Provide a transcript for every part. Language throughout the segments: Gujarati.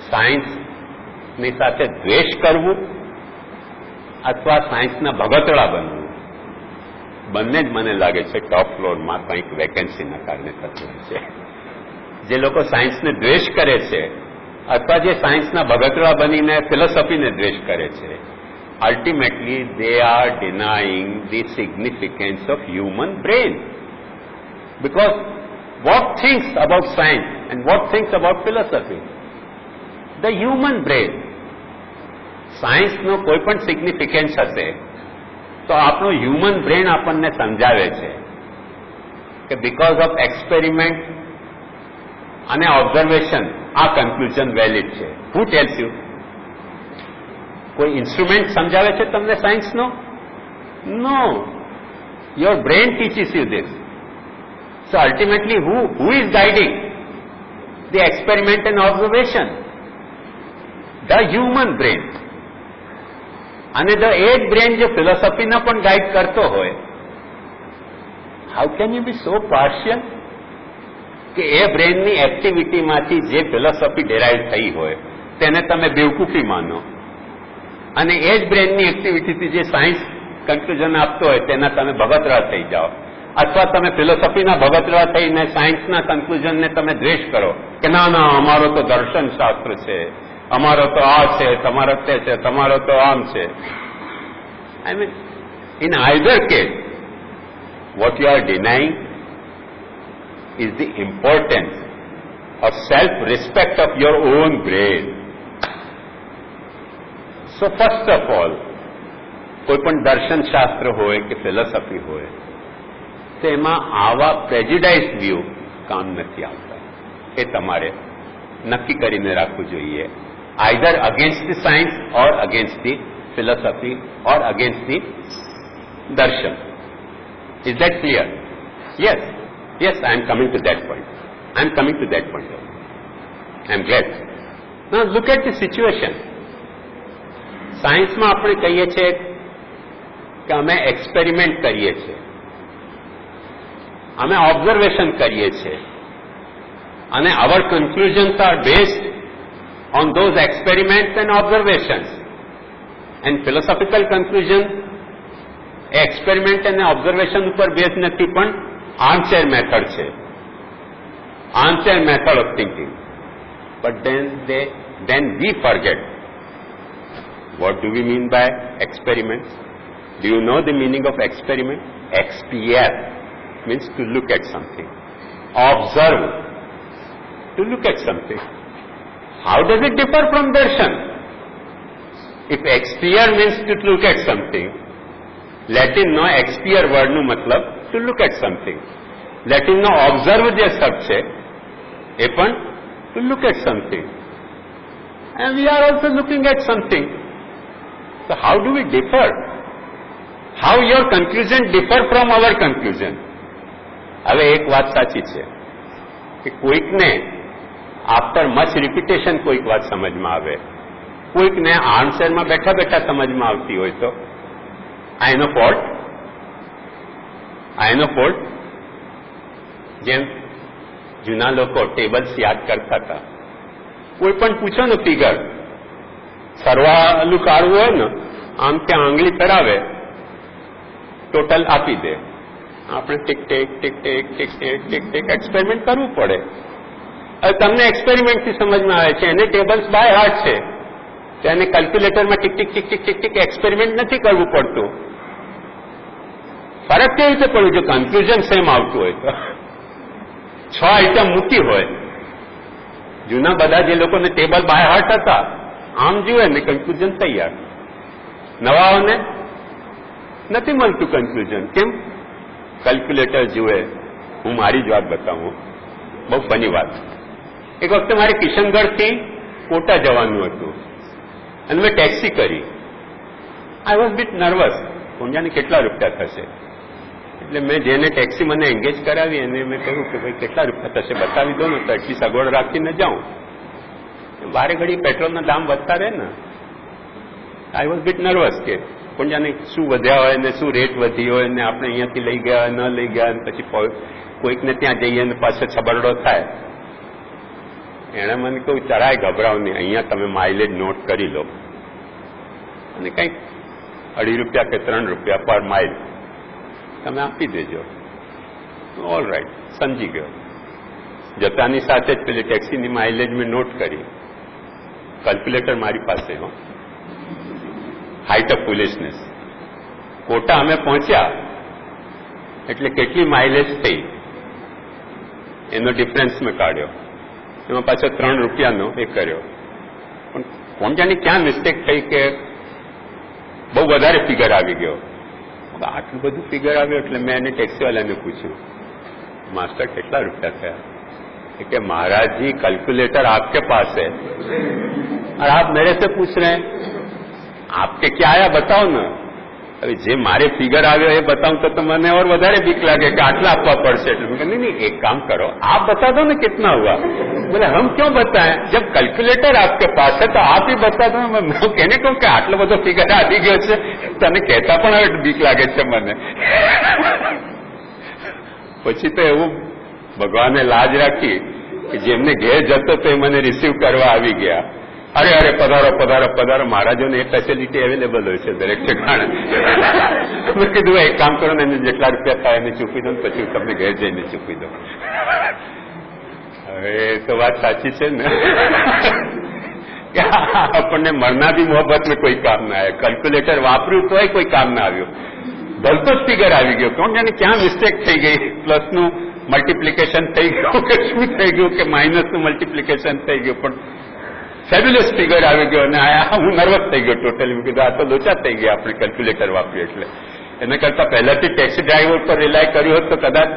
સાયન્સની સાથે દ્વેષ કરવું અથવા સાયન્સના ભગતડા બનવું, બંને જ મને લાગે છે ટોપ ફ્લોરમાં કંઈક વેકેન્સીના કારણે થતું હોય છે. જે લોકો સાયન્સને દ્વેષ કરે છે અથવા જે સાયન્સના ભગતડા બનીને ફિલોસોફીને દ્વેષ કરે છે, ultimately they are denying the significance of human brain. Because what thinks about science and what thinks about philosophy? The human brain. સાયન્સનો કોઈ પણ સિગ્નિફિકન્સ હશે તો આપણું હ્યુમન બ્રેન આપણને સમજાવે છે કે બીકોઝ ઓફ એક્સપેરિમેન્ટ અને ઓબ્ઝર્વેશન આ કન્ક્લુઝન વેલિડ છે. Who tells you? કોઈ ઇન્સ્ટ્રુમેન્ટ સમજાવે છે તમને સાયન્સનો? No. Your brain teaches you this. So ultimately who is guiding the experiment and observation? The human brain. અને એ જ બ્રેન જે ફિલોસોફીને પણ ગાઈડ કરતો હોય, how can you be so partial કે એ બ્રેનની એક્ટિવિટીમાંથી જે ફિલોસોફી ડેરાઇવ થઈ હોય તેને તમે બેવકૂફી માનો, અને એ જ બ્રેનની એક્ટિવિટીથી જે સાયન્સ કન્ક્લુઝન આપતો હોય તેના તમે ભગતરા થઈ જાઓ, અથવા તમે ફિલોસોફીના ભગતરા થઈને સાયન્સના કન્ક્લુઝનને તમે દ્વેષ કરો કે ના ના અમારો તો દર્શન શાસ્ત્ર છે, અમારો તો આ છે, તમારો તે છે, તમારો તો આમ છે. I mean in either case what you are denying is the importance of self-respect of your own brain. So first of all, કોઈ પણ દર્શન શાસ્ત્ર હોય કે ફિલોસોફી હોય તેમાં આવા પ્રેજ્યુડાઇઝ વ્યૂ કામ નથી આવતા. એ તમારે નક્કી કરીને રાખવું જોઈએ. either against the science or against the philosophy or against the darshan. Is that clear? Yes. Yes, I am coming to that point. I am coming to that point. I am glad. Now look at the situation. સાયન્સમાં આપણે કહીએ છીએ કે અમે એક્સપેરિમેન્ટ કરીએ છીએ, અમે ઓબ્ઝર્વેશન કરીએ છીએ, અને our conclusions are based on those experiments and observations. And philosophical conclusion experiment and observation ઉપર બેઝ નથી, પણ armchair method છે, armchair method of thinking. But then we forget. What do we mean by experiments? Do you know the meaning of experiment? XPR means to look at something. Observe, to look at something. How does it differ from darshan? If XPR means to look at something, let him know XPR word નું મતલબ to look at something. Let him know observe જે શબ્દ છે એ પણ to look at something. And we are also looking at something. So how do we differ? How your conclusion differ from our conclusion? હવે એક વાત સાચી છે કે કોઈકને આફ્ટર મચ રિપીટેશન કોઈક વાત સમજમાં આવે, કોઈકને આન્સરમાં બેઠા બેઠા સમજમાં આવતી હોય તો આ એનો ફોલ્ટ. જેમ જૂના લોકો ટેબલ્સ યાદ કરતા હતા, કોઈ પણ પૂછો ને ફિગર, સરવાળું કાઢવું હોય ને આમ ત્યાં આંગળી ફેરાવે ટોટલ આપી દે, આપણે tick tick tick tick tick tick tick tick experiment કરવું પડે. હવે તમને એક્સપેરિમેન્ટથી સમજમાં આવે છે, એને ટેબલ્સ બાય હાર્ટ છે, તો એને કેલ્ક્યુલેટરમાં tick tick tick tick tick tick experiment નથી કરવું પડતું. ફરક કેવી રીતે પડ્યું? જો કન્ફ્યુઝન સેમ આવતું હોય તો 6 આઈટમ મૂકી હોય, જૂના બધા જે લોકોને ટેબલ બાય હાર્ટ હતા આમ જુએ ને કન્ક્લુઝન તૈયાર, નવાઓને નથી મળતું કન્ક્લુઝન. કેમ? કેલ્ક્યુલેટર જુએ. હું મારી જ વાત બતાવું, બહુ ફની વાત. એક વખતે મારે કિશનગઢથી કોટા જવાનું હતું અને મેં ટેક્સી કરી. આઈ વોઝ બીટ નર્વસ, કોણ જાણે કેટલા રૂપિયા થશે. એટલે મેં જેને ટેક્સી મને એન્ગેજ કરાવી એને મેં કહ્યું કે ભાઈ કેટલા રૂપિયા થશે બતાવી દો ને, તો એટલી સગવડ રાખીને જાઉં. વારે ઘડી પેટ્રોલના દામ વધતા રહે ને. આઈ વોઝ બીટ નર્વસ કે કોણ જાણે શું વધ્યા હોય ને શું રેટ વધી હોય ને આપણે અહીંયાથી લઈ ગયા ન લઈ ગયા, પછી કોઈકને ત્યાં જઈએ ને પાછો છબરડો થાય. એણે મને કહ્યું જરાય ગભરાવ નહીં, અહીંયા તમે માઇલેજ નોટ કરી લો અને કંઈક 2.5 રૂપિયા કે 3 રૂપિયા પર માઇલ તમે આપી દેજો. ઓલ રાઈટ, સમજી ગયો. જતાની સાથે જ પેલી ટેક્સીની માઇલેજ મેં નોટ કરી, કેલ્ક્યુલેટર મારી પાસે. Height of foolishness. કોટા અમે પહોંચ્યા એટલે કેટલી માઇલેજ થઈ એનો ડિફરન્સ મેં કાઢ્યો, એમાં પાછો 3 રૂપિયાનો એ કર્યો. પણ કોણ જાણે ક્યાં મિસ્ટેક થઈ કે બહુ વધારે ફિગર આવી ગયો. આટલું બધું ફિગર આવ્યું એટલે મેં એને ટેક્સીવાલાને પૂછ્યું, मास्टर कितना रुपया थया? कि महाराज जी कैलकुलेटर आपके पास है और आप मेरे से पूछ रहे हैं आपके क्या आया बताओ ना. अभी जे मारे फिगर आवे ये बताऊं तो मैंने और वधारे बीक लागे कि आटला आपवा पड़शे. नहीं नहीं एक काम करो आप बता दो ना कितना हुआ. बोले हम क्यों बताएं, जब कैलकुलेटर आपके पास है तो आप ही बता दो. मैं कहने कहूं कि आटलो बधो फिगर आवी गयो छे तने कहता पण हवे बीक लागे छे मने. પછી તો એવું ભગવાને લાજ રાખી કે જેમને ઘેર જતો તો એ મને રિસીવ કરવા આવી ગયા. અરે અરે પધારો પધારો પધારો, મહારાજોને એ ફેસિલિટી અવેલેબલ હોય છે દરેક ઠેકાણે. મેં કીધું એક કામ કરો ને એને જેટલા રૂપિયા થાય એને ચૂકવી દો ને પછી હું તમને ઘેર જઈને ચૂકવી દઉં. હવે તો વાત સાચી છે ને કે આપણને મરનારી મોહબ્બત में કોઈ કામ ના આવે. કેલ્ક્યુલેટર વાપર્યું તોય કોઈ કામ ના આવ્યું. ભલતો જ ફિગર આવી ગયો. કોણ જાણે ક્યાં મિસ્ટેક થઈ ગઈ, પ્લસનું મલ્ટીપ્લિકેશન થઈ ગયું કે શું થઈ ગયું કે માઇનસનું મલ્ટીપ્લિકેશન થઈ ગયું, પણ ફેબ્યુલસ ફિગર આવી ગયો. અને આ હું નર્વસ થઈ ગયો ટોટલી. કીધું આ તો લોચા થઈ ગયા આપણે કેલ્ક્યુલેટર વાપર્યું એટલે. એના કરતા પહેલાથી ટેક્સી ડ્રાઈવર પર રિલાય કર્યું હોત તો કદાચ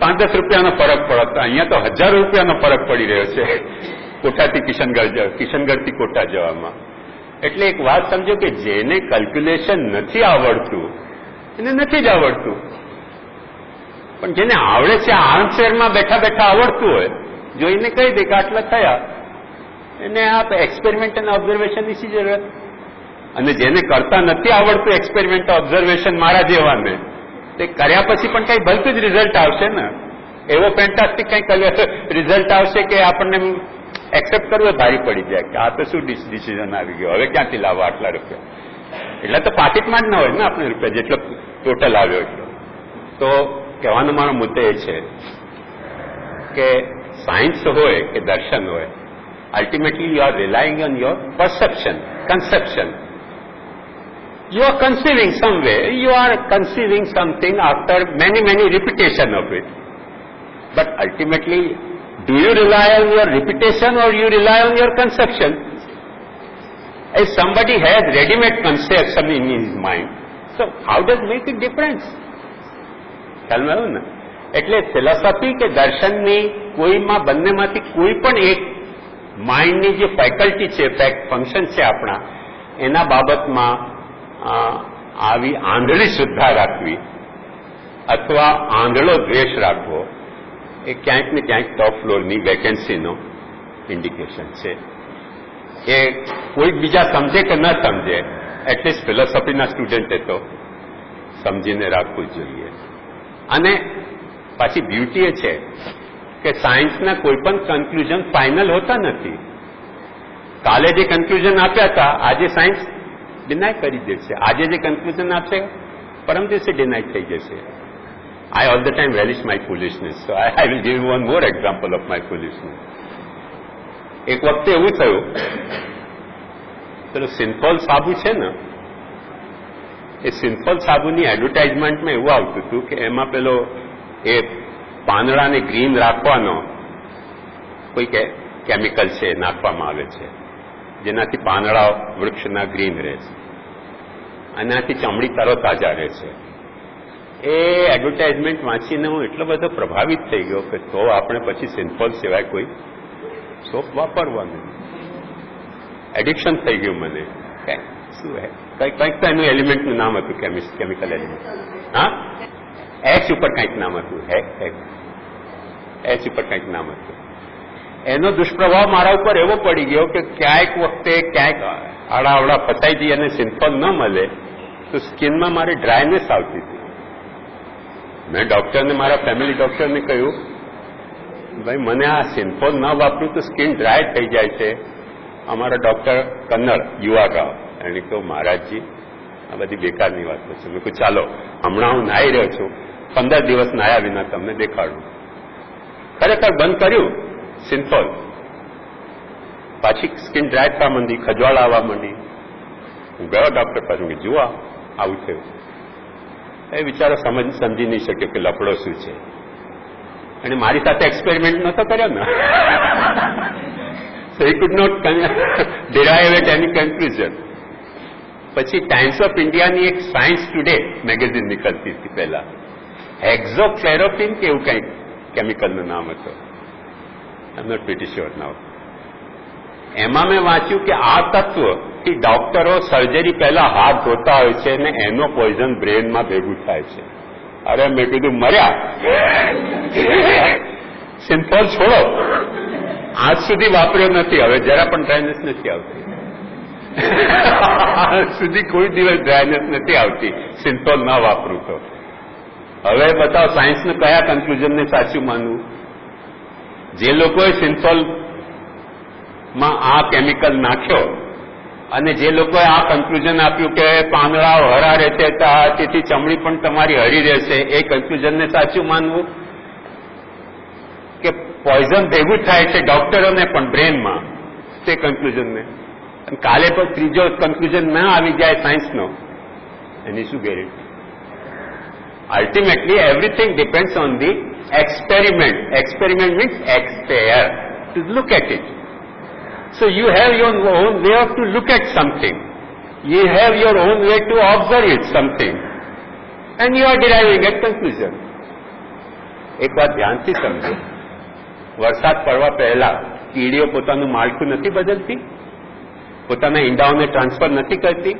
5-10 રૂપિયાનો ફરક પડત. અહીંયા તો 1000 રૂપિયાનો ફરક પડી રહ્યો છે કોટાથી કિશનગઢથી કોટા જવામાં. એટલે એક વાત સમજો કે જેને કેલ્ક્યુલેશન નથી આવડતું એને નથી જ આવડતું, પણ જેને આવડે છે આર્મચેરમાં બેઠા બેઠા આવડતું હોય જોઈને કહી દે કે આટલા થયા, એને આપ એક્સપેરિમેન્ટ અને ઓબ્ઝર્વેશનની શી જરૂરત. અને જેને કરતા નથી આવડતું એક્સપેરિમેન્ટ ઓબ્ઝર્વેશન મારા જેવાને, તે કર્યા પછી પણ કઈ ભલતું જ રિઝલ્ટ આવશે ને. એવો ફેન્ટાસ્ટિક કંઈક રિઝલ્ટ આવશે કે આપણને એક્સેપ્ટ કરવું ભારી પડી જાય કે આ તો શું ડિસિઝન આવી ગયો, હવે ક્યાંથી લાવવા આટલા રૂપિયા. એટલે તો પાકીટમાં જ ના હોય ને આપણે રૂપિયા જેટલો ટોટલ આવ્યો એટલો. તો કહેવાનો મારો મુદ્દો એ છે કે સાયન્સ હોય કે દર્શન હોય, ultimately you are relying on your perception, conception. You are conceiving somewhere, you are conceiving something after many repetition of it. But ultimately, do you rely on your repetition or you rely on your conception? If somebody has ready-made conception in his mind, so how does it make a difference? ખ્યાલ આવ્યો ને? એટલે ફિલોસોફી કે દર્શનની કોઈમાં બંનેમાંથી કોઈ પણ એક માઇન્ડની જે ફેકલ્ટી છે, ફંક્શન છે આપણા, એના બાબતમાં આવી આંધળી શ્રદ્ધા રાખવી અથવા આંધળો દ્વેષ રાખવો એ ક્યાંક ને ક્યાંક ટોપ ફ્લોરની વેકેન્સીનો ઇન્ડિકેશન છે. એ કોઈ બીજા સમજે કે ન સમજે, એટલીસ્ટ ફિલોસોફીના સ્ટુડન્ટે તો સમજીને રાખવું જોઈએ. અને પાછી બ્યુટી એ છે કે સાયન્સના કોઈ પણ કન્ક્લુઝન ફાઇનલ હોતા નથી. કાલે જે કન્ક્લુઝન આપ્યા હતા આજે સાયન્સ ડિનાય કરી દેશે. આજે જે કન્ક્લુઝન આપશે પરમ દિવસે ડિનાય થઈ જશે. I all the time relish my foolishness. So I will give you one more example of my foolishness. એક વખતે એવું થયું, પેલો સિન્થોલ સાબુ છે ને, એ સિન્થોલ સાબુની એડવર્ટાઇઝમેન્ટમાં એવું આવતું હતું કે એમાં પેલો એ પાંદડાને ગ્રીન રાખવાનો કોઈ કેમિકલ છે નાખવામાં આવે છે જેનાથી પાંદડા વૃક્ષના ગ્રીન રહે છે અને આથી ચામડી તરોતાજા રહે છે. એ એડવર્ટાઇઝમેન્ટ વાંચીને હું એટલો બધો પ્રભાવિત થઈ ગયો કે તો આપણે પછી સિન્થોલ સિવાય કોઈ સોપ વાપરવાનું એડિક્શન થઈ ગયું મને. શું કંઈક તો એનું એલિમેન્ટનું નામ હતું, કેમિકલ એલિમેન્ટ. હા, એચ ઉપર કંઈક નામ હતું, એચ ઉપર કંઈક નામ હતું. એનો દુષ્પ્રભાવ મારા ઉપર એવો પડી ગયો કે ક્યાંક વખતે ક્યાંક આડાવડા ફસાઈ જઈ અને સિન્થોલ ન મળે તો સ્કિનમાં મારે ડ્રાયનેસ આવતી હતી. મેં ડોક્ટરને, મારા ફેમિલી ડોક્ટરને કહ્યું ભાઈ મને આ સિન્થોલ ન વાપરું તો સ્કિન ડ્રાય થઈ જાય છે. અમારા ડોક્ટર કન્નડ યુવા એને કહ્યું મહારાજજી આ બધી બેકારની વાતો છે. મેં કહ્યું ચાલો હમણાં હું નાહી રહ્યો છું, 15 દિવસ નાહ્યા વિના તમને દેખાડું. ખરેખર બંધ કર્યું સિન્થોલ, પાછી સ્કિન ડ્રાય થવા માંડી, ખજવાળ આવવા માંડી. હું ગયો ડોક્ટર પાસે, જુઓ આવું થયું. એ બિચારો સમજી નહીં શક્યો કે લફડો શું છે. અને મારી સાથે એક્સપેરિમેન્ટ નહોતો કર્યો ને, so he could not derive at any conclusion. પછી ટાઈમ્સ ઓફ ઇન્ડિયાની એક સાયન્સ ટુડે મેગેઝિન નીકળતી હતી પહેલા, હેક્ઝોક્લેરોફિન કે એવું કંઈક કેમિકલનું નામ હતું, આઈ એમ નોટ પ્રિટી શ્યોર નાઉ. એમાં મેં વાંચ્યું કે આ તત્વ કે ડોક્ટરો સર્જરી પહેલા હાથ ધોતા હોય છે અને એનો પોઈઝન બ્રેનમાં ભેગું થાય છે. અરે મેં કીધું મર્યા, સિન્થોલ છોડો, આજ સુધી વાપર્યો નથી, હવે જરા પણ ડ્રાયનેસ નથી આવતી. આજ સુધી કોઈ દિવસ ડ્રાયનેસ નથી આવતી સિન્થોલ ના વાપરું તો. હવે બતાવો સાયન્સને કયા કન્ક્લુઝનને સાચું માનવું. જે લોકોએ સિન્થોલ માં આ કેમિકલ નાખ્યો અને જે લોકોએ આ કન્ક્લુઝન આપ્યું કે પાંદડાઓ હરા રહેશે તેથી ચમડી પણ તમારી હરી રહેશે, એ કન્ક્લુઝનને સાચું માનવું કે પોઈઝન ભેગું થાય છે ડોક્ટરોને પણ બ્રેનમાં, તે કન્ક્લુઝનને. કાલે પણ ત્રીજો કન્ક્લુઝન ના આવી જાય સાયન્સનો, એની શું guarantee? Ultimately everything depends on the experiment. Experiment means expert, to look at it. So you have your own way of to look at something. You have your own way to observe it something. And you are deriving a conclusion. એક વાત ધ્યાનથી સમજો, વરસાદ પડવા પહેલા કીડીઓ પોતાનું માળખું નથી બદલતી, પોતાના ઈંડાઓને ટ્રાન્સફર નથી કરતી?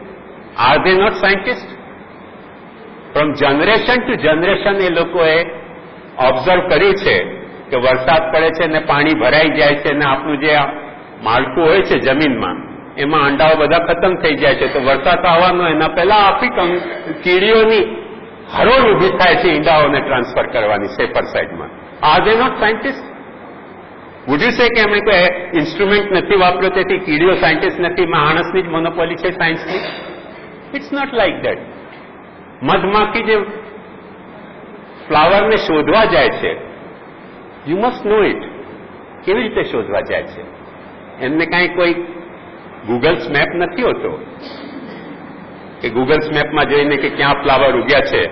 Are they not scientist? From generation to generation એ લોકોએ ઓબ્ઝર્વ કર્યું છે કે વરસાદ પડે છે ને પાણી ભરાઈ જાય છે ને આપણું જે માળખું હોય છે જમીનમાં એમાં અંડાઓ બધા ખતમ થઈ જાય છે, તો વરસાદ આવવાનો એના પહેલા આખી કીડીઓની હરોળ ઉભી થાય છે ઈંડાઓને ટ્રાન્સફર કરવાની સેફર સાઇડમાં. Are they not scientist? Would you say કે એમણે કોઈ ઇન્સ્ટ્રુમેન્ટ નથી વાપર્યો તેથી કીડીઓ સાયન્ટિસ્ટ નથી, માણસની જ મોનોપોલી છે સાયન્સની? It's not like that. મધમાખી જે ફ્લાવરને શોધવા જાય છે, યુ મસ્ટ નો ઇટ. કેવી રીતે શોધવા જાય છે? એમને કાંઈ કોઈ ગૂગલ્સ મેપ નથી હોતો કે ગૂગલ્સ મેપમાં જોઈને કે ક્યાં ફ્લાવર ઉગ્યા છે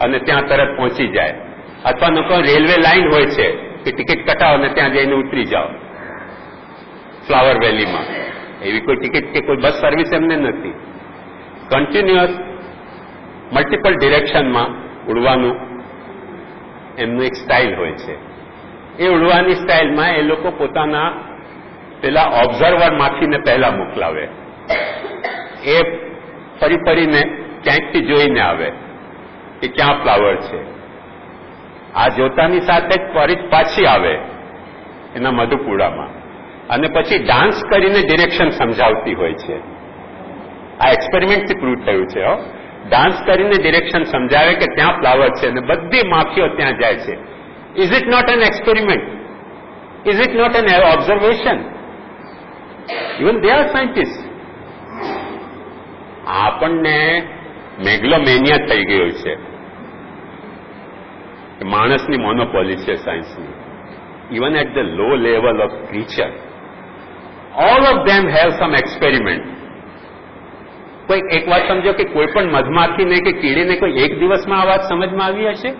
અને ત્યાં તરત પહોંચી જાય, અથવા નો કોઈ રેલવે લાઇન હોય છે કે ટિકિટ કટાવો અને ત્યાં જઈને ઉતરી જાઓ ફ્લાવર વેલીમાં. એવી કોઈ ટિકિટ કે કોઈ બસ સર્વિસ એમને નથી. કન્ટિન્યુઅસ મલ્ટિપલ ડિરેક્શનમાં ઉડવાનું એમનું એક સ્ટાઇલ હોય છે. એ ઉડવાની સ્ટાઇલમાં એ લોકો પોતાના પેલા ઓબ્ઝર્વર માખીને પહેલા મોકલાવે, એ ફરી ફરીને ક્યાંકથી જોઈને આવે કે ક્યાં ફ્લાવર છે. આ જોતાની સાથે જ ફરી પાછી આવે એના મધુપુડામાં અને પછી ડાન્સ કરીને ડિરેક્શન સમજાવતી હોય છે. આ એક્સપેરિમેન્ટથી પ્રૂવ થયું છે. ડાન્સ કરીને ડિરેક્શન સમજાવે કે ત્યાં ફ્લાવર છે અને બધી માખીઓ ત્યાં જાય છે. Is it not an experiment? Is it not an observation? Even they are scientist. આપણને મેગ્લોમેનિયા થઈ ગયું છે કે માણસની મોનોપોલી છે સાયન્સની. Even at the low level of creature, all of them have some experiment. કોઈ એક વાત સમજો કે કોઈ પણ મધમાખીને કે કીડીને કોઈ એક દિવસમાં આ વાત સમજમાં આવી હશે?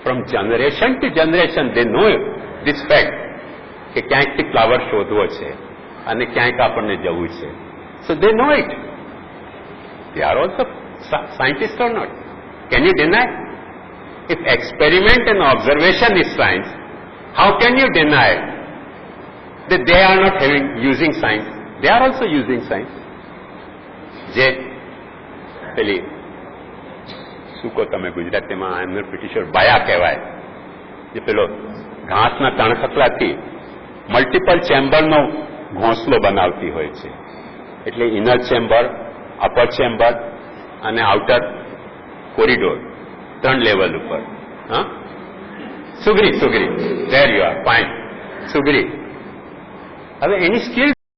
From generation to generation they know this fact કે ક્યાંકથી ફ્લાવર શોધવો છે અને ક્યાંક આપણને જવું છે. So they know it. They are also scientist or not? Can you deny? If experiment and observation is science, how can you deny that they are not using science? They are also using science. જે પેલી શું કહો તમે ગુજરાતીમાં, આઈ એમ નોટ પ્રિટી શ્યોર, બાયા કહેવાય, જે પેલો ઘાસના તણખકલાથી મલ્ટિપલ ચેમ્બરનો ઘોંસલો બનાવતી હોય છે. એટલે ઇનર ચેમ્બર, અપર ચેમ્બર અને આઉટર કોરિડોર, 3 લેવલ ઉપર. હા, સુગ્રી, ધેર યુ આર, ફાઇન. સુગ્રી. હવે એની સ્કિલ